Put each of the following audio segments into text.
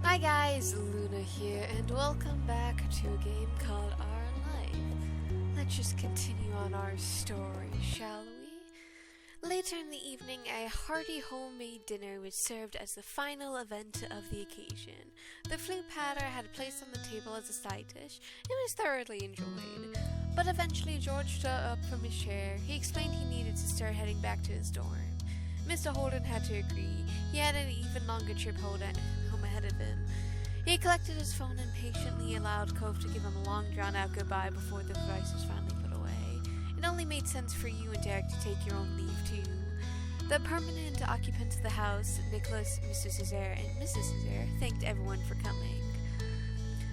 Hi guys, Luna here, and welcome back to a game called Our Life. Let's just continue on our story, shall we? Later in the evening, a hearty homemade dinner was served as the final event of the occasion. The flute platter had placed on the table as a side dish. It was thoroughly enjoyed. But eventually George stood up from his chair. He explained he needed to start heading back to his dorm. Mr. Holden had to agree. He had an even longer trip home ahead of him. He collected his phone and patiently allowed Cove to give him a long drawn-out goodbye before the device was finally put away. It only made sense for you and Derek to take your own leave, too. The permanent occupants of the house, Nicholas, Mr. Césaire, and Mrs. Césaire, thanked everyone for coming.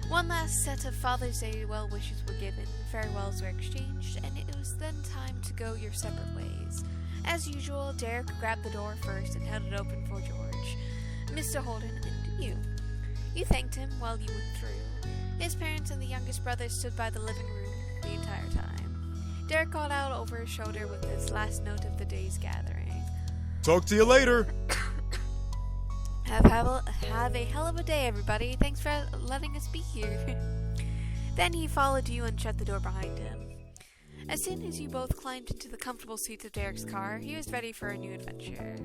One last set of Father's Day well wishes were given, farewells were exchanged, and it was then time to go your separate ways. As usual, Derek grabbed the door first and held it open for George. Mr. Holden, and you. You thanked him while you went through. His parents and the youngest brother stood by the living room the entire time. Derek called out over his shoulder with his last note of the day's gathering. Talk to you later. Have a hell of a day, everybody. Thanks for letting us be here. Then he followed you and shut the door behind him. As soon as you both climbed into the comfortable seats of Derek's car, he was ready for a new adventure.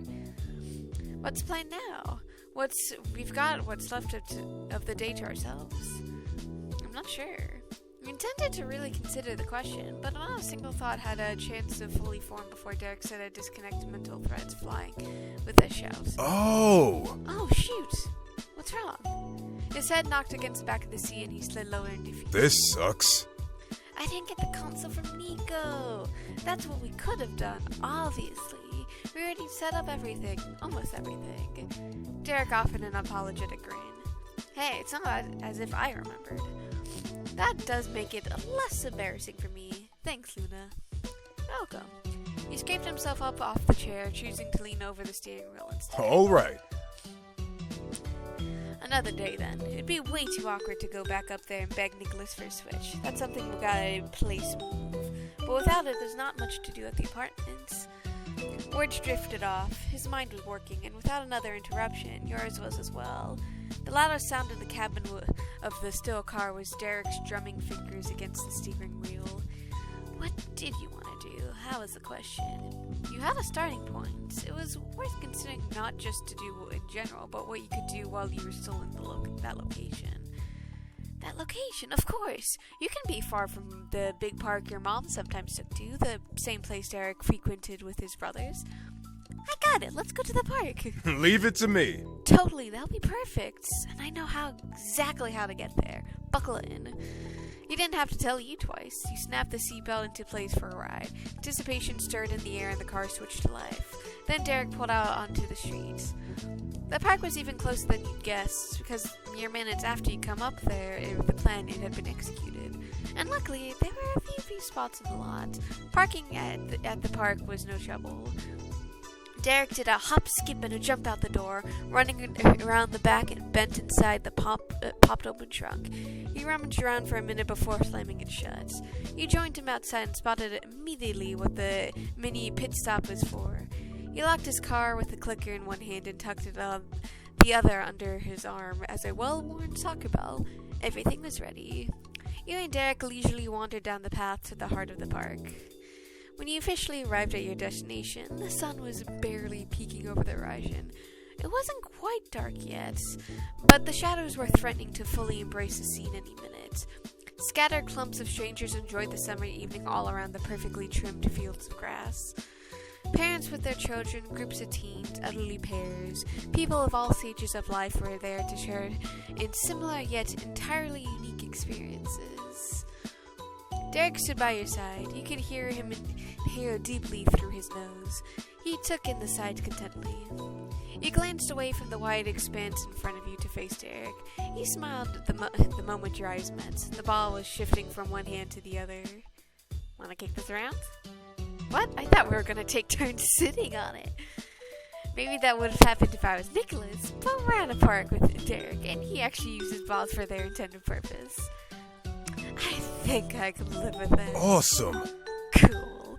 What's the plan now? We've got what's left of the day to ourselves. I'm not sure. I intended to really consider the question, but not a single thought had a chance to fully form before Derek said a disconnected mental threads flying with a shout. Oh, shoot. What's wrong? His head knocked against the back of the seat and he slid lower in defeat. this sucks. I didn't get the console from Nico. That's what we could have done, obviously. We already set up everything. Almost everything. Derek offered an apologetic grin. Hey, it's not as if I remembered. That does make it less embarrassing for me. Thanks, Luna. Welcome. He scraped himself up off the chair, choosing to lean over the steering wheel instead. All right. Another day, then. It'd be way too awkward to go back up there and beg Nicholas for a switch. That's something we got a place move. But without it, there's not much to do at the apartments. Words drifted off. His mind was working, and without another interruption, yours was as well. The loudest sound in the cabin of the still car was Derek's drumming fingers against the steering wheel. What did you want to do? That was the question. You had a starting point. It was worth considering not just to do in general, but what you could do while you were still in that location. That location, of course! You can be far from the big park your mom sometimes took to, the same place Derek frequented with his brothers. I got it, let's go to the park. Leave it to me. Totally, that'll be perfect. And I know exactly how to get there. Buckle in. He didn't have to tell you twice. You snapped the seatbelt into place for a ride. Anticipation stirred in the air and the car switched to life. Then Derek pulled out onto the street. The park was even closer than you'd guessed, because mere minutes after you come up there, the plan had been executed. And luckily, there were a few spots in the lot. Parking at the park was no trouble. Derek did a hop, skip, and a jump out the door, running around the back and bent inside the popped open trunk. He rummaged around for a minute before slamming it shut. You joined him outside and spotted immediately what the mini pit stop was for. He locked his car with the clicker in one hand and tucked it the other under his arm as a well-worn soccer ball. Everything was ready. You and Derek leisurely wandered down the path to the heart of the park. When you officially arrived at your destination, the sun was barely peeking over the horizon. It wasn't quite dark yet, but the shadows were threatening to fully embrace the scene any minute. Scattered clumps of strangers enjoyed the summer evening all around the perfectly trimmed fields of grass. Parents with their children, groups of teens, elderly pairs, people of all stages of life were there to share in similar yet entirely unique experiences. Derek stood by your side. You could hear him inhale deeply through his nose. He took in the sight contentedly. You glanced away from the wide expanse in front of you to face Derek. He smiled at the moment your eyes met. The ball was shifting from one hand to the other. Wanna kick this around? What? I thought we were gonna take turns sitting on it. Maybe that would have happened if I was Nicholas, but we're at a park with Derek, and he actually uses balls for their intended purpose. I think I could live with that. Awesome. Cool.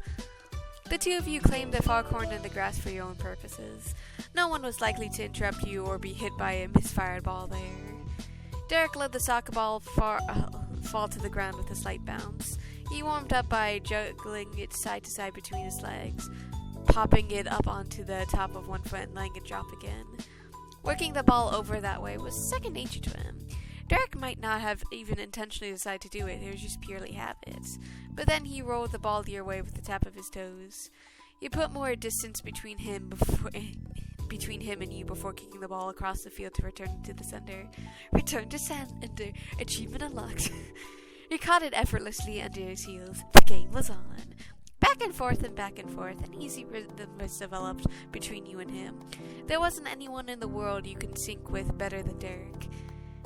The two of you claimed the foghorn in the grass for your own purposes. No one was likely to interrupt you or be hit by a misfired ball there. Derek let the soccer ball fall to the ground with a slight bounce. He warmed up by juggling it side to side between his legs, popping it up onto the top of one foot and letting it drop again. Working the ball over that way was second nature to him. Derek might not have even intentionally decided to do it, it was just purely habit. But then he rolled the ball the other way with the tap of his toes. You put more distance between him and you before kicking the ball across the field to return to the center. Return to center. Achievement unlocked. He caught it effortlessly under his heels. The game was on. Back and forth, an easy rhythm was developed between you and him. There wasn't anyone in the world you could sync with better than Derek.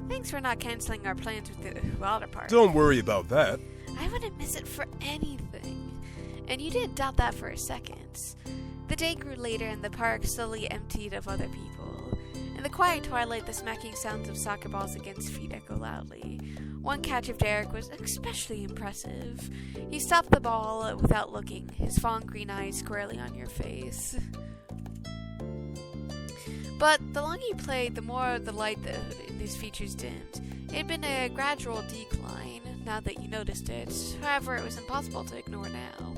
Thanks for not canceling our plans with the water park. Don't worry about that. I wouldn't miss it for anything. And you didn't doubt that for a second. The day grew later and the park slowly emptied of other people. In the quiet twilight, the smacking sounds of soccer balls against feet echo loudly. One catch of Derek was especially impressive. He stopped the ball without looking, his fawn green eyes squarely on your face. But the longer you played, the more the light in his features dimmed. It had been a gradual decline, now that you noticed it. However, it was impossible to ignore now.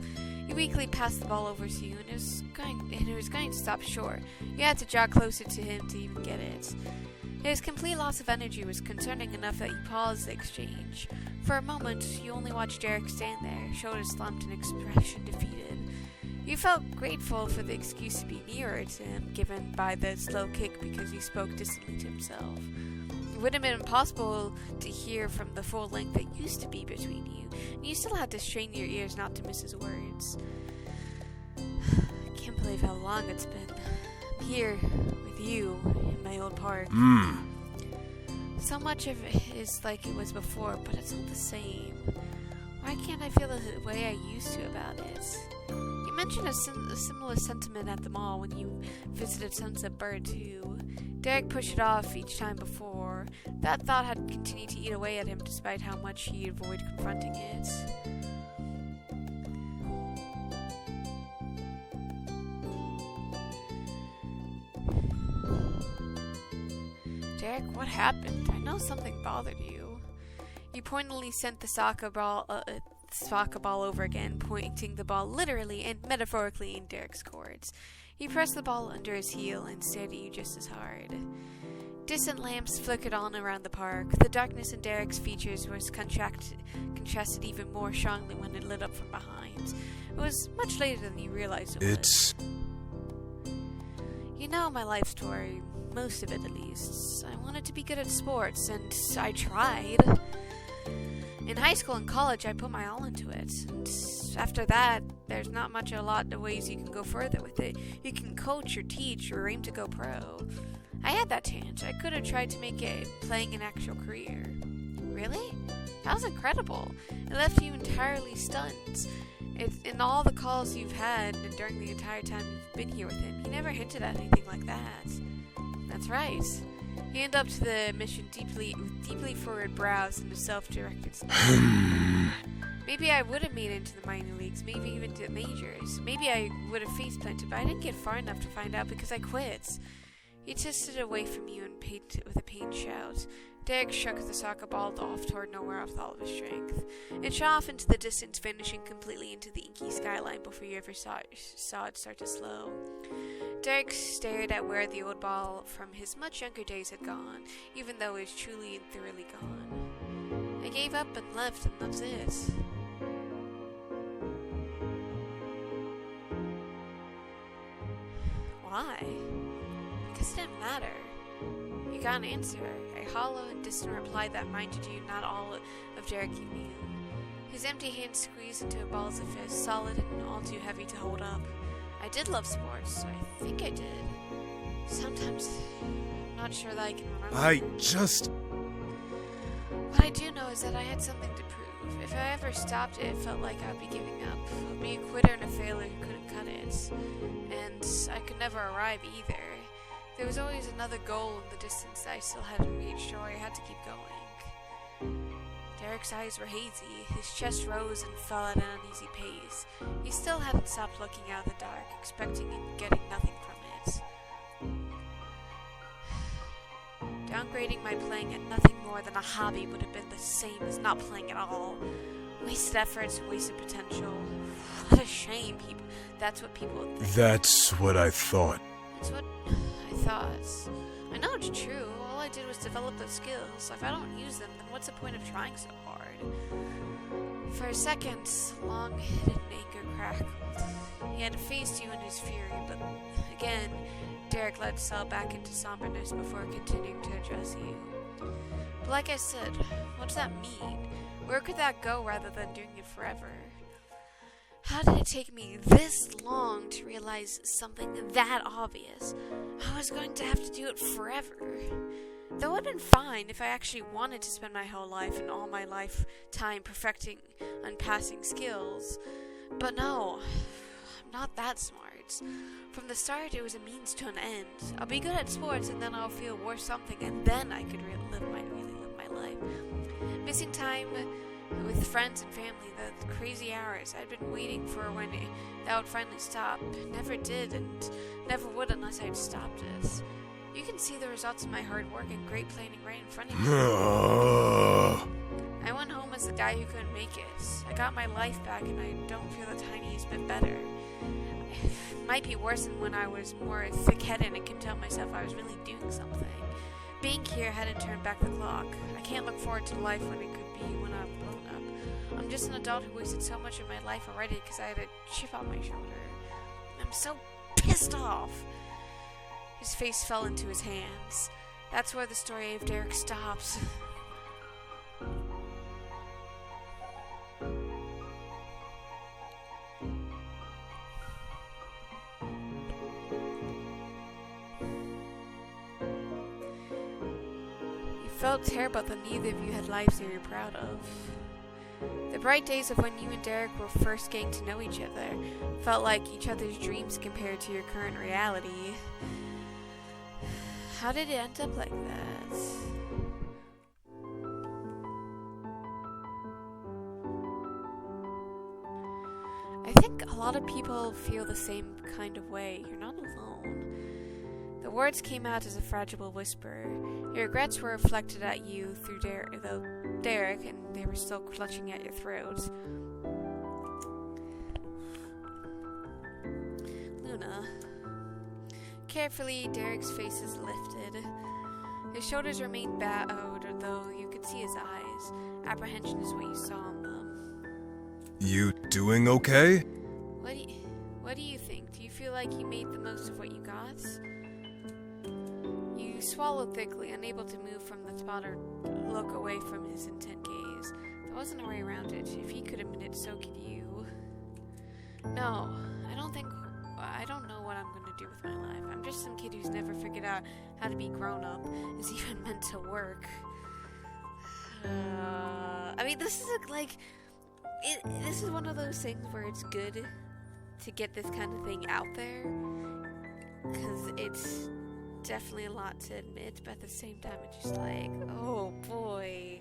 He weakly passed the ball over to you, and it was going to stop short. You had to jog closer to him to even get it. His complete loss of energy was concerning enough that you paused the exchange. For a moment, you only watched Derek stand there, shoulders slumped and expression defeated. You felt grateful for the excuse to be nearer to him, given by the slow kick because he spoke distantly to himself. It would have been impossible to hear from the full length that used to be between you, and you still had to strain your ears not to miss his words. I can't believe how long it's been. I'm here with you in my old park. So much of it is like it was before, but it's not the same. Why can't I feel the way I used to about it? You mentioned a similar sentiment at the mall when you visited Sunset Bird too. Derek pushed it off each time before. That thought had continued to eat away at him despite how much he avoided confronting it. Derek, what happened? I know something bothered you. You pointedly sent the soccer ball over again, pointing the ball literally and metaphorically in Derek's courts. He pressed the ball under his heel and stared at you just as hard. Distant lamps flickered on around the park. The darkness in Derek's features was contrasted even more strongly when it lit up from behind. It was much later than you realized it was. You know my life story, most of it at least. I wanted to be good at sports, and I tried. In high school and college, I put my all into it. And after that, there's not a lot of ways you can go further with it. You can coach or teach or aim to go pro. I had that chance. I could have tried to make it playing an actual career. Really? That was incredible. It left you entirely stunned. In all the calls you've had and during the entire time you've been here with him, he never hinted at anything like that. That's right. He ended up to the mission with deeply furrowed brows and a self-directed smile. Maybe I would have made it into the minor leagues, maybe even to the majors. Maybe I would have face planted, but I didn't get far enough to find out because I quit. He twisted away from you and with a pained shout. Derek shook the soccer ball off toward nowhere with all of his strength. It shot off into the distance, vanishing completely into the inky skyline before you ever saw it start to slow. Derek stared at where the old ball from his much younger days had gone, even though it was truly and thoroughly gone. I gave up and left, and that's it. Why? Because it didn't matter. You got an answer, a hollow and distant reply that reminded you not all of Derek you knew. His empty hand squeezed into a ball as if it was solid and all too heavy to hold up. I did love sports. I think I did. Sometimes, I'm not sure that I can remember. What I do know is that I had something to prove. If I ever stopped it felt like I'd be giving up. I'd be a quitter and a failure who couldn't cut it. And I could never arrive either. There was always another goal in the distance that I still hadn't reached, so I had to keep going. Derek's eyes were hazy. His chest rose and fell at an uneasy pace. He still hadn't stopped looking out of the dark, expecting and getting nothing from it. Downgrading my playing at nothing more than a hobby would have been the same as not playing at all. Wasted efforts, wasted potential. What a shame. That's what people would think. That's what I thought. That's what I thought. I know it's true. All I did was develop those skills. If I don't use them, then what's the point of trying so hard? For a second, long-hidden anger crackled. He had faced you in his fury, but again, Derek let Sal back into somberness before continuing to address you. But like I said, what does that mean? Where could that go rather than doing it forever? How did it take me this long to realize something that obvious? I was going to have to do it forever. Though it would have been fine if I actually wanted to spend my whole life and all my lifetime perfecting and passing skills. But no, I'm not that smart. From the start, it was a means to an end. I'll be good at sports, and then I'll feel worth something, and then I could really live my life. Missing time with friends and family, the crazy hours I'd been waiting for when that would finally stop. Never did, and never would unless I'd stopped it. You can see the results of my hard work and great planning right in front of you. I went home as the guy who couldn't make it. I got my life back, and I don't feel the tiniest bit better. It might be worse than when I was more thick-headed and could tell myself I was really doing something. Being here hadn't turned back the clock. I can't look forward to life when it could be when I've grown up. I'm just an adult who wasted so much of my life already because I had a chip on my shoulder. I'm so pissed off. His face fell into his hands. That's where the story of Derek stops. Felt terrible that neither of you had lives you were proud of. The bright days of when you and Derek were first getting to know each other felt like each other's dreams compared to your current reality. How did it end up like that? I think a lot of people feel the same kind of way. You're not alone. The words came out as a fragile whisper. Your regrets were reflected at you through Derek, and they were still clutching at your throat. Luna. Carefully, Derek's face is lifted. His shoulders remained bowed, though you could see his eyes. Apprehension is what you saw in them. You doing okay? What do you think? Do you feel like you made the most of what you got? You swallowed thickly, unable to move from the spot or look away from his intent gaze. There wasn't a way around it. If he could admit it, so could you. No, I don't know what I'm going to do with my life. I'm just some kid who's never figured out how to be grown up, is even meant to work. This is this is one of those things where it's good to get this kind of thing out there, because it's definitely a lot to admit, but at the same time it's just like, oh boy,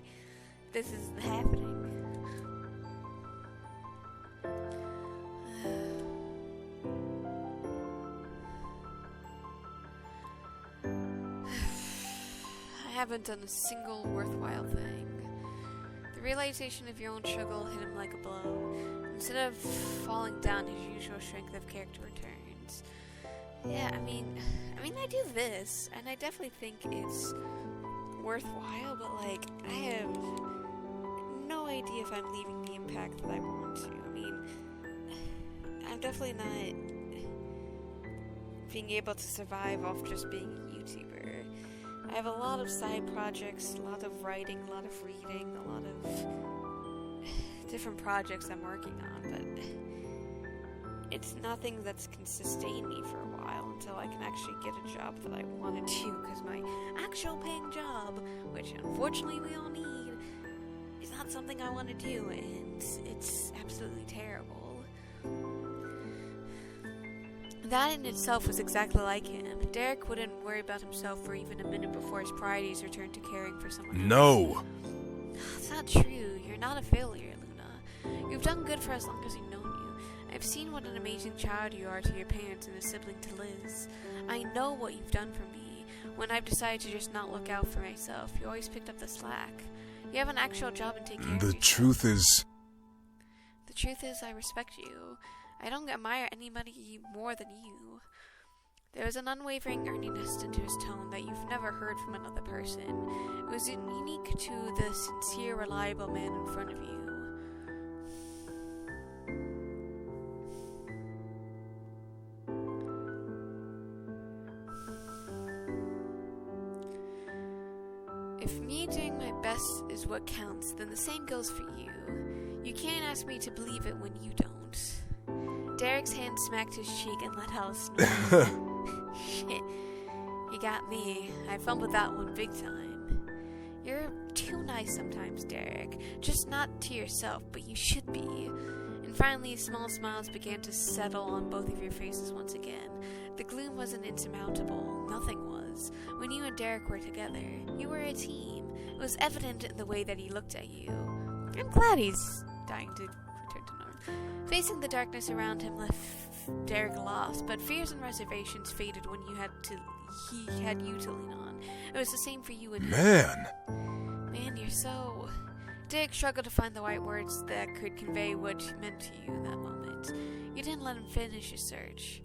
this is happening. I haven't done a single worthwhile thing. The realization of your own struggle hit him like a blow. Instead of falling down, his usual strength of character returns. Yeah, I mean, I do this, and I definitely think it's worthwhile, but, I have no idea if I'm leaving the impact that I want to. I'm definitely not being able to survive off just being a YouTuber. I have a lot of side projects, a lot of writing, a lot of reading, a lot of different projects I'm working on, but it's nothing that can sustain me for a while until I can actually get a job that I want to do, because my actual paying job, which unfortunately we all need, is not something I want to do, and it's absolutely terrible. That in itself was exactly like him. Derek wouldn't worry about himself for even a minute before his priorities returned to caring for someone else. No! It's not true. You're not a failure, Luna. You've done good for as long as we've known you. I've seen what an amazing child you are to your parents and a sibling to Liz. I know what you've done for me, when I've decided to just not look out for myself, you always picked up the slack. You have an actual job and take care of yourself. The truth is, I respect you. I don't admire anybody more than you. There was an unwavering earnestness into his tone that you've never heard from another person. It was unique to the sincere, reliable man in front of you. If me doing my best is what counts, then the same goes for you. You can't ask me to believe it when you don't. Derek's hand smacked his cheek and let out a snort. Shit. You got me. I fumbled that one big time. You're too nice sometimes, Derek. Just not to yourself, but you should be. And finally, small smiles began to settle on both of your faces once again. The gloom wasn't insurmountable. Nothing was. When you and Derek were together, you were a team. It was evident in the way that he looked at you. I'm glad he's dying to return to normal. Facing the darkness around him left Derek lost, but fears and reservations faded when he had you to lean on. It was the same for you and him. Man, you're so... Derek struggled to find the right words that could convey what he meant to you in that moment. You didn't let him finish his search.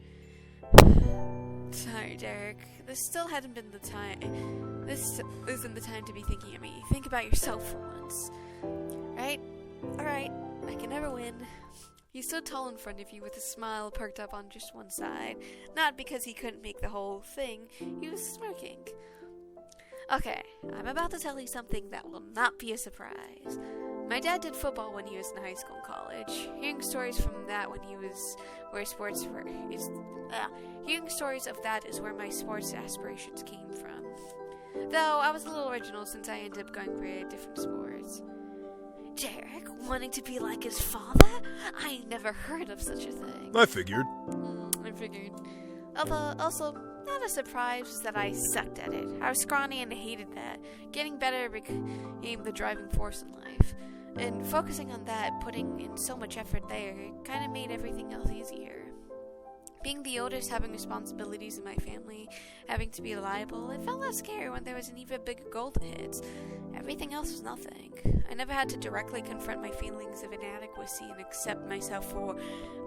Sorry, Derek. This still hadn't been the time. This isn't the time to be thinking of me. Think about yourself for once. Right? Alright. I can never win. He stood tall in front of you with a smile perked up on just one side. Not because he couldn't make the whole thing. He was smirking. Okay, I'm about to tell you something that will not be a surprise. My dad did football when he was in high school and college. Hearing stories from that when he was where sports were hearing stories of that is where my sports aspirations came from. Though I was a little original since I ended up going for different sports. Derek wanting to be like his father? I never heard of such a thing. I figured. I figured. Although, also, not a surprise was that I sucked at it. I was scrawny and hated that. Getting better became the driving force in life. And focusing on that, putting in so much effort there, kind of made everything else easier. Being the oldest, having responsibilities in my family, having to be reliable, it felt less scary when there was an even bigger goal to hit. Everything else was nothing. I never had to directly confront my feelings of inadequacy and accept myself for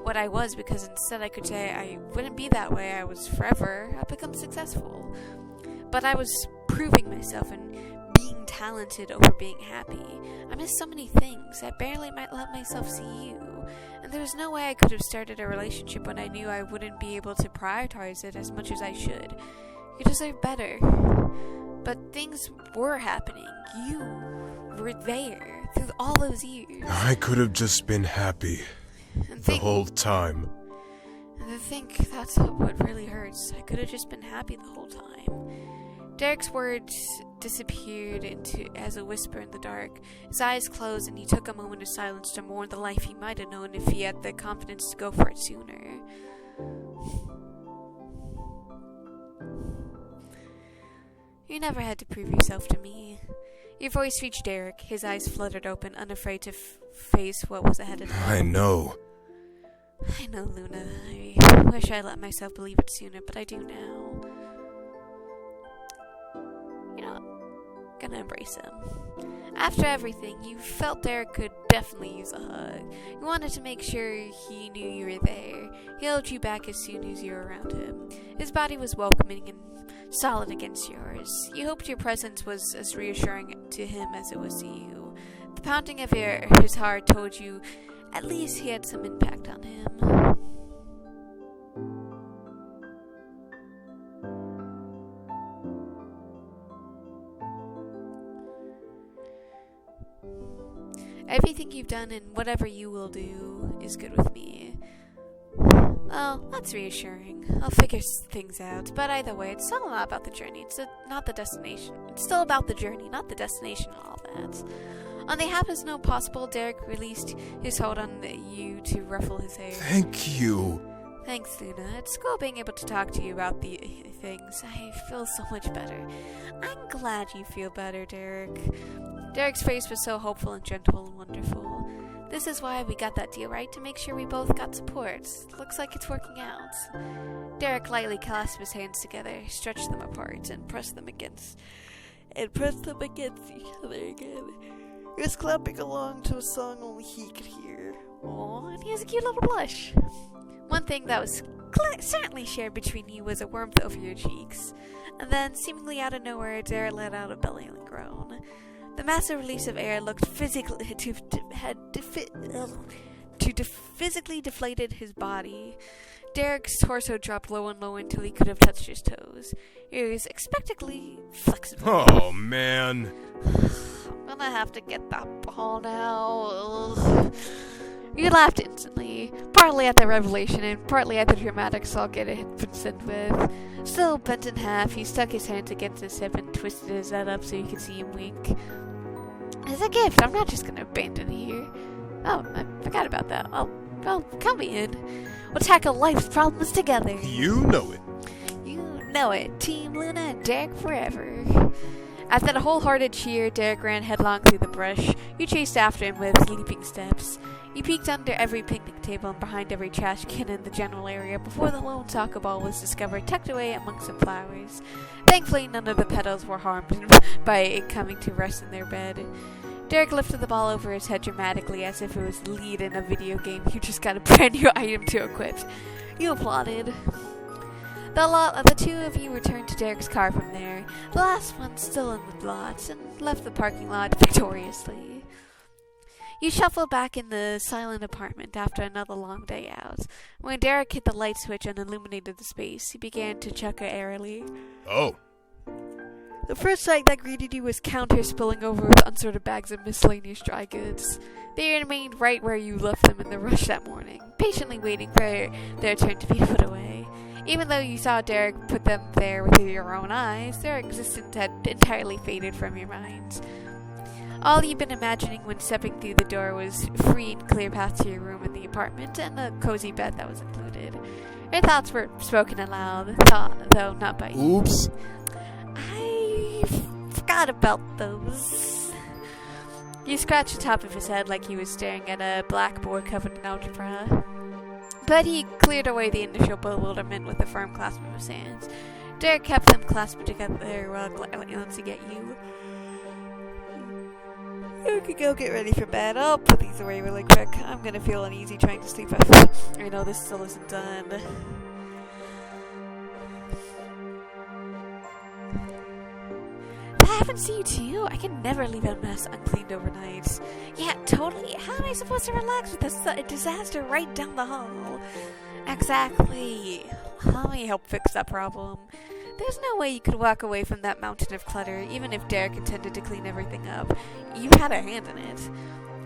what I was, because instead I could say I wouldn't be that way, I was forever, I'd become successful. But I was proving myself and being talented over being happy. I missed so many things. I barely might let myself see you. And there was no way I could have started a relationship when I knew I wouldn't be able to prioritize it as much as I should. You deserve better. But things were happening. You were there through all those years. I could have just been happy the whole time. And to think that's what really hurts. I could have just been happy the whole time. Derek's words disappeared as a whisper in the dark. His eyes closed and he took a moment of silence to mourn the life he might have known if he had the confidence to go for it sooner. You never had to prove yourself to me. Your voice reached Derek. His eyes fluttered open, unafraid to face what was ahead of him. I know, Luna. I wish I let myself believe it sooner, but I do now. Gonna embrace him. After everything, you felt Derek could definitely use a hug. You wanted to make sure he knew you were there. He held you back as soon as you were around him. His body was welcoming and solid against yours. You hoped your presence was as reassuring to him as it was to you. The pounding of his heart told you at least he had some impact on him. Everything you've done and whatever you will do is good with me. Well, that's reassuring. I'll figure things out. But either way, it's still not about the journey. It's not the destination. It's still about the journey, not the destination and all that. On the happiest note possible, Derek released his hold on you to ruffle his hair. Thank you. Thanks, Luna. It's cool being able to talk to you about the things. I feel so much better. I'm glad you feel better, Derek. Derek's face was so hopeful and gentle and wonderful. This is why we got that deal, right? To make sure we both got support. Looks like it's working out. Derek lightly clasped his hands together, stretched them apart, and pressed them against each other again. He was clapping along to a song only he could hear. Aww, and he has a cute little blush. One thing that was certainly shared between you was a warmth over your cheeks. And then, seemingly out of nowhere, Derek let out a bellowing groan. The massive release of air looked physically deflated his body. Derek's torso dropped low and low until he could have touched his toes. He was expectantly flexible. Oh, man. I'm gonna have to get that ball now. Ugh. You laughed instantly, partly at the revelation and partly at the dramatic sulk it had been sent with. Still bent in half, he stuck his hands against his hip and twisted his head up so you could see him wink. As a gift, I'm not just gonna abandon you here. Oh, I forgot about that. Well, come in. We'll tackle life's problems together. You know it. You know it. Team Luna and Derek forever. After the wholehearted cheer, Derek ran headlong through the brush. You chased after him with leaping steps. You peeked under every picnic table and behind every trash can in the general area before the lone soccer ball was discovered tucked away among some flowers. Thankfully, none of the petals were harmed by it coming to rest in their bed. Derek lifted the ball over his head dramatically as if it was the lead in a video game you just got a brand new item to equip. You applauded. The two of you returned to Derek's car from there, the last one still in the lot, and left the parking lot victoriously. You shuffled back in the silent apartment after another long day out. When Derek hit the light switch and illuminated the space, he began to chuckle airily. Oh. The first sight that greeted you was counters spilling over with unsorted bags of miscellaneous dry goods. They remained right where you left them in the rush that morning, patiently waiting for their turn to be put away. Even though you saw Derek put them there with your own eyes, their existence had entirely faded from your minds. All you'd been imagining when stepping through the door was free and clear path to your room in the apartment and a cozy bed that was included. Your thoughts were spoken aloud, though not by you. Oops. I forgot about those. You scratched the top of his head like he was staring at a blackboard covered in algebra. But he cleared away the initial bewilderment with a firm clasp of his hands. Derek kept them clasped together while glancing at you. You could go get ready for bed. I'll put these away really quick. I'm gonna feel uneasy trying to sleep if I know this still isn't done. That happens to you too? I can never leave a mess uncleaned overnight. Yeah, totally. How am I supposed to relax with a disaster right down the hall? Exactly. Let me help fix that problem. There's no way you could walk away from that mountain of clutter, even if Derek intended to clean everything up. You had a hand in it.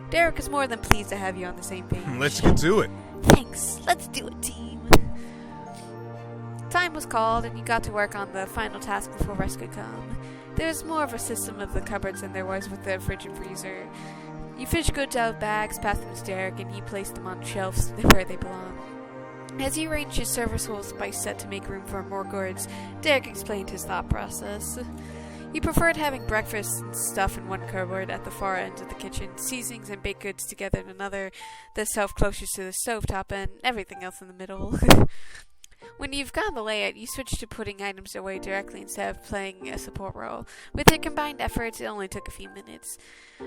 Derek is more than pleased to have you on the same page. Let's get to it. Thanks. Let's do it, team. Time was called, and you got to work on the final task before rest could come. There was more of a system of the cupboards than there was with the fridge and freezer. You fished goods out of bags, passed them to Derek, and he placed them on shelves where they belonged. As he arranged his serviceable spice set to make room for more goods, Derek explained his thought process. He preferred having breakfast and stuff in one cupboard at the far end of the kitchen, seasonings and baked goods together in another, the shelf closest to the stovetop, and everything else in the middle. When you've gotten the layout, you switch to putting items away directly instead of playing a support role. With their combined efforts, it only took a few minutes.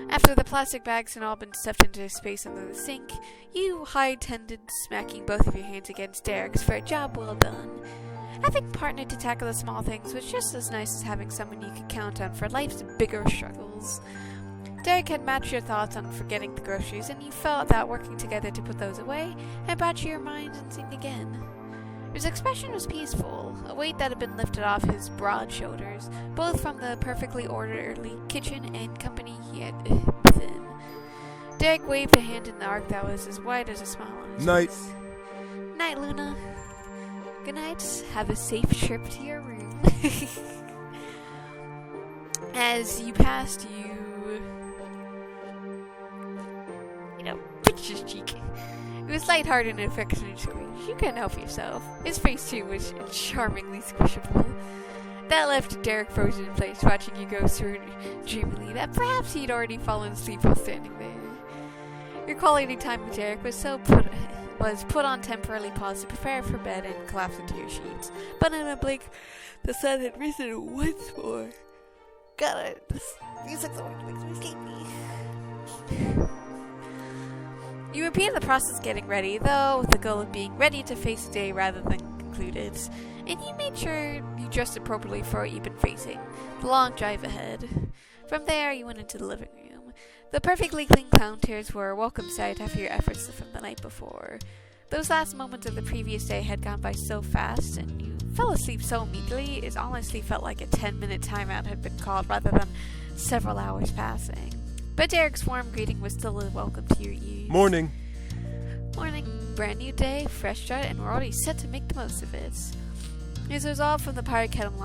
After the plastic bags had all been stuffed into space under the sink, you high-tended, smacking both of your hands against Derek's for a job well done. Having a partner to tackle the small things was just as nice as having someone you could count on for life's bigger struggles. Derek had matched your thoughts on forgetting the groceries, and you felt that working together to put those away had brought you your mind and synced again. His expression was peaceful, a weight that had been lifted off his broad shoulders, both from the perfectly orderly kitchen and company he had within. Derek waved a hand in the arc that was as wide as a smile on his Night. face. Night, Luna. Good night. Have a safe trip to your room. As you passed, you pinched his cheek. It was lighthearted and affectionate squeeze. You couldn't help yourself. His face, too, was charmingly squishable. That left Derek frozen in place, watching you go through dreamily that perhaps he'd already fallen asleep while standing there. Your quality time with Derek was put on temporarily pause to prepare for bed and collapse into your sheets. But in a blink, the sun had risen once more. God, this music's always makes me sleepy. You repeated the process getting ready, though, with the goal of being ready to face the day rather than concluded. And you made sure you dressed appropriately for what you've been facing, the long drive ahead. From there, you went into the living room. The perfectly clean counters were a welcome sight after your efforts from the night before. Those last moments of the previous day had gone by so fast, and you fell asleep so immediately, it honestly felt like a 10-minute timeout had been called rather than several hours passing. But Derek's warm greeting was still a welcome to your ears. Morning. Morning. Brand new day, fresh start, and we're already set to make the most of it. His resolve from the pirate hadn't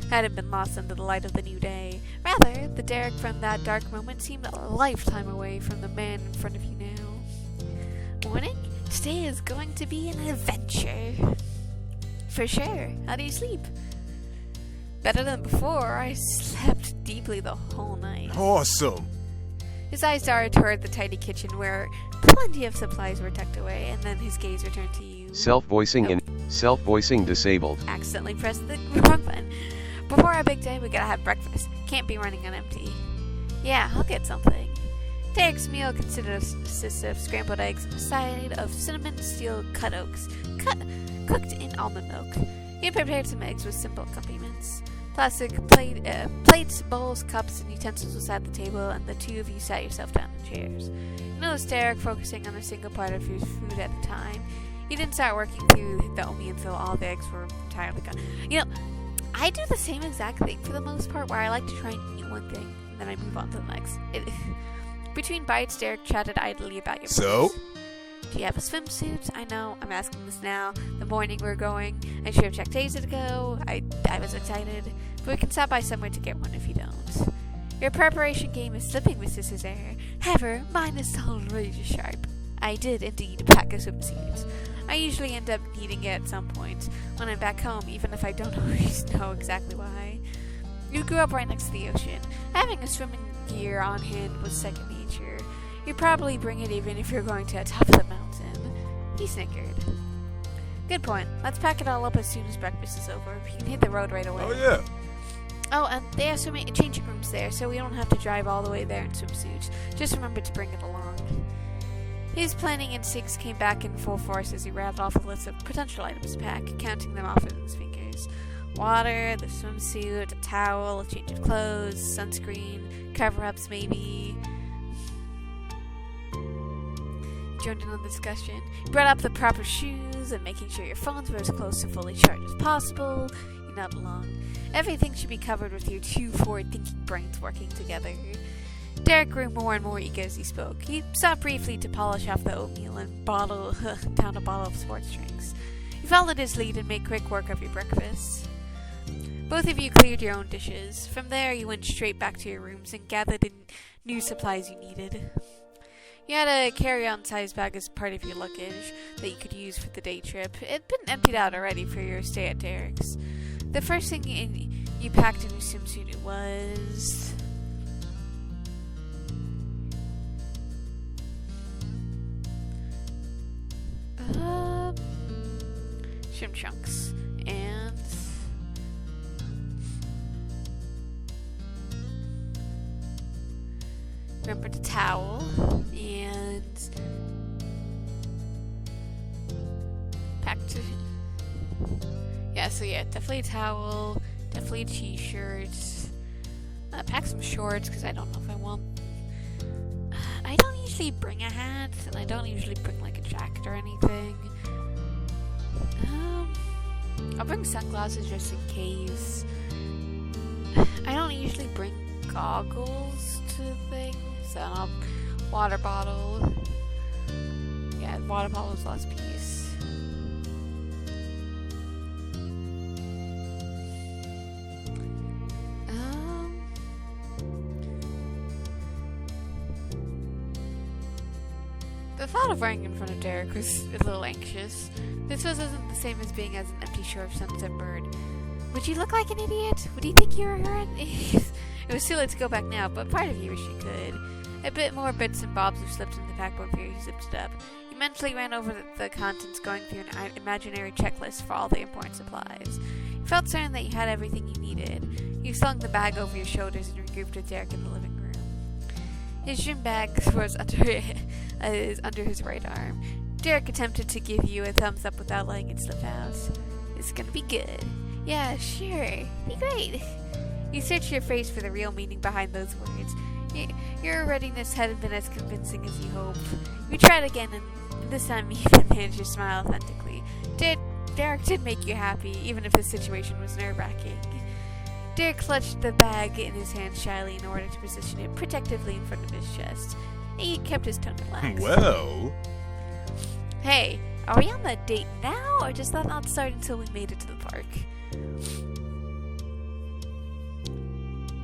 hadn't been lost under the light of the new day. Rather, the Derek from that dark moment seemed a lifetime away from the man in front of you now. Morning? Today is going to be an adventure. For sure. How do you sleep? Better than before. I slept deeply the whole night. Awesome. His eyes darted toward the tiny kitchen where plenty of supplies were tucked away, and then his gaze returned to you. Self-voicing disabled. Accidentally pressed the wrong button. Before our big day, we gotta have breakfast. Can't be running on empty. Yeah, I'll get something. Derek's meal consists of scrambled eggs and a side of cinnamon steel cut oaks, cooked in almond milk. He prepared some eggs with simple accompaniments. Plastic plates, bowls, cups, and utensils was at the table, and the two of you sat yourself down in chairs. You noticed Derek focusing on a single part of his food at a time. He didn't start working through the omi until all the eggs were entirely gone. You know, I do the same exact thing for the most part, where I like to try and eat one thing, and then I move on to the next. Between bites, Derek chatted idly about your So? plans. Do you have a swimsuit? I know, I'm asking this now. The morning we're going. I should have checked days ago. I was excited. But we can stop by somewhere to get one if you don't. Your preparation game is slipping, Mr. Cesare. However, mine is still razor sharp. I did indeed pack a swimsuit. I usually end up needing it at some point when I'm back home, even if I don't always know exactly why. You grew up right next to the ocean. Having a swimming gear on hand was second nature. You'd probably bring it even if you're going to the top of the mountain. He snickered. Good point. Let's pack it all up as soon as breakfast is over. You can hit the road right away. Oh, yeah. Oh, and they have changing rooms there, so we don't have to drive all the way there in swimsuits. Just remember to bring it along. His planning instincts came back in full force as he rattled off a list of potential items to pack, counting them off with his fingers. Water, the swimsuit, a towel, a change of clothes, sunscreen, cover-ups maybe. Joined in on the discussion. You brought up the proper shoes and making sure your phones were as close to fully charged as possible. You nod along. Everything should be covered with your two forward-thinking brains working together. Derek grew more and more eager as he spoke. He stopped briefly to polish off the oatmeal and down a bottle of sports drinks. You followed his lead and made quick work of your breakfast. Both of you cleared your own dishes. From there, you went straight back to your rooms and gathered the new supplies you needed. You had a carry-on size bag as part of your luggage that you could use for the day trip. It had been emptied out already for your stay at Derek's. The first thing you packed in your swimsuit was... swim trunks. And... remember the towel. And... packed... definitely a towel, definitely a t-shirt. Pack some shorts, because I don't know if I want... I don't usually bring a hat, and I don't usually bring, like, a jacket or anything. I'll bring sunglasses just in case. I don't usually bring goggles to things, so water bottle. Yeah, water bottle is the last piece. The thought of wearing in front of Derek was a little anxious. This wasn't the same as being as an empty shore of sunset bird. Would you look like an idiot? Would he think you were her? It was too late to go back now, but part of you wish you could. A bit more bits and bobs were slipped in the backboard for you. You zipped it up. You mentally ran over the contents, going through an imaginary checklist for all the important supplies. You felt certain that you had everything you needed. You slung the bag over your shoulders and regrouped with Derek in the living room. His gym bag was under his right arm. Derek attempted to give you a thumbs up without letting it slip out. It's gonna be good. Yeah, sure. Be great. You searched your face for the real meaning behind those words. Your readiness hadn't been as convincing as you hoped. You tried again, and this time you even managed to smile authentically. Derek did make you happy, even if the situation was nerve-wracking. Derek clutched the bag in his hand shyly in order to position it protectively in front of his chest. He kept his tone relaxed. Well... Hey, are we on the date now, or does that not start until we made it to the park?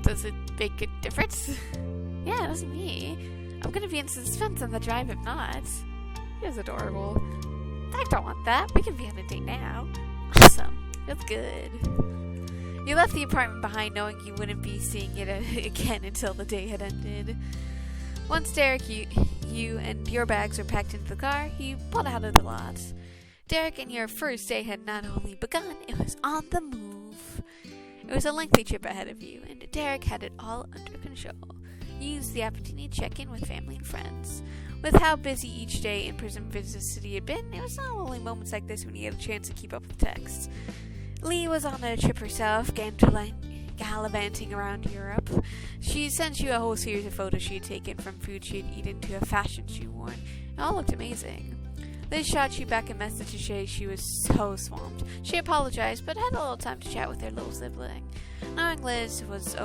Does it make a difference? Yeah, it doesn't me. I'm gonna be in suspense on the drive if not. He was adorable. I don't want that. We can be on a date now. Awesome. That's good. You left the apartment behind knowing you wouldn't be seeing it again until the day had ended. Once Derek, you and your bags were packed into the car, he pulled out of the lot. Derek and your first day had not only begun, it was on the move. It was a lengthy trip ahead of you, and Derek had it all under control. You used the opportunity to check in with family and friends. With how busy each day in prison business city had been, it was not only moments like this when you had a chance to keep up with texts. Lee was on a trip herself, gallivanting around Europe. She sent you a whole series of photos she had taken from food she had eaten to a fashion she worn. It all looked amazing. Liz shot you back a message to say she was so swamped. She apologized, but had a little time to chat with her little sibling. Knowing Liz was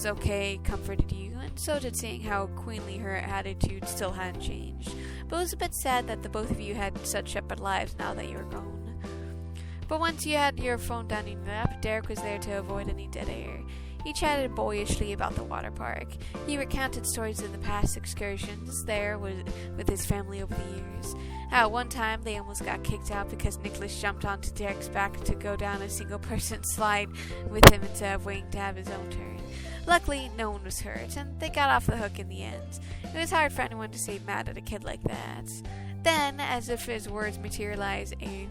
okay comforted you, and so did seeing how queenly her attitude still hadn't changed. But it was a bit sad that the both of you had such separate lives now that you were grown. But once you had your phone down in your lap, Derek was there to avoid any dead air. He chatted boyishly about the water park. He recounted stories of the past excursions there with his family over the years. How one time they almost got kicked out because Nicholas jumped onto Derek's back to go down a single-person slide with him instead of waiting to have his own turn. Luckily, no one was hurt, and they got off the hook in the end. It was hard for anyone to stay mad at a kid like that. Then, as if his words materialized a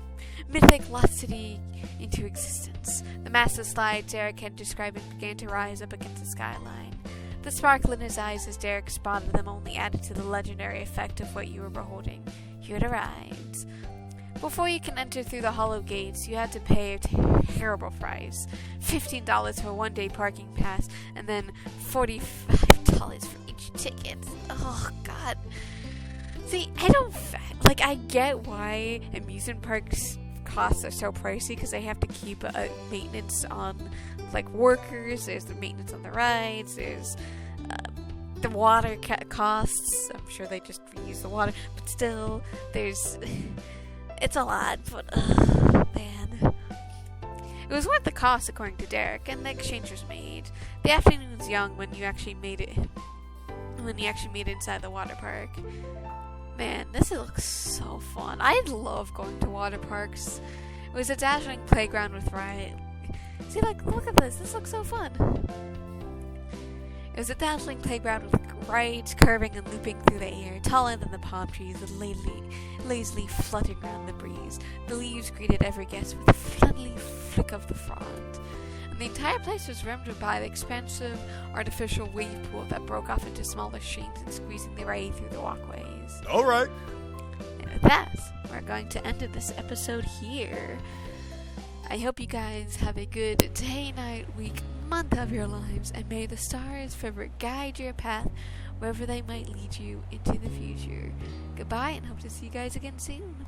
mythicality into existence, the massive slide Derek had described began to rise up against the skyline. The sparkle in his eyes as Derek spotted them only added to the legendary effect of what you were beholding. You had arrived. Before you can enter through the hollow gates, you had to pay a terrible price. $15 for a one-day parking pass, and then $45 for each ticket. Oh, God. See, I get why amusement parks costs are so pricey, because they have to keep maintenance on, workers. There's the maintenance on the rides. There's the water costs. I'm sure they just reuse the water, but still, it's a lot. But man, it was worth the cost, according to Derek, and the exchange was made. The afternoon was young when you actually made it. When you actually made it inside the water park. Man, this looks so fun. I love going to water parks. It was a dazzling playground with rides. See, look at this. This looks so fun. It was a dazzling playground with rides curving and looping through the air, taller than the palm trees and lazily fluttering around the breeze. The leaves greeted every guest with a friendly flick of the frond. And the entire place was rimmed by the expansive artificial wave pool that broke off into smaller streams and squeezing their way through the walkways. All right. And with that, we're going to end this episode here. I hope you guys have a good day, night, week, month of your lives, and may the stars forever guide your path wherever they might lead you into the future. Goodbye, and hope to see you guys again soon.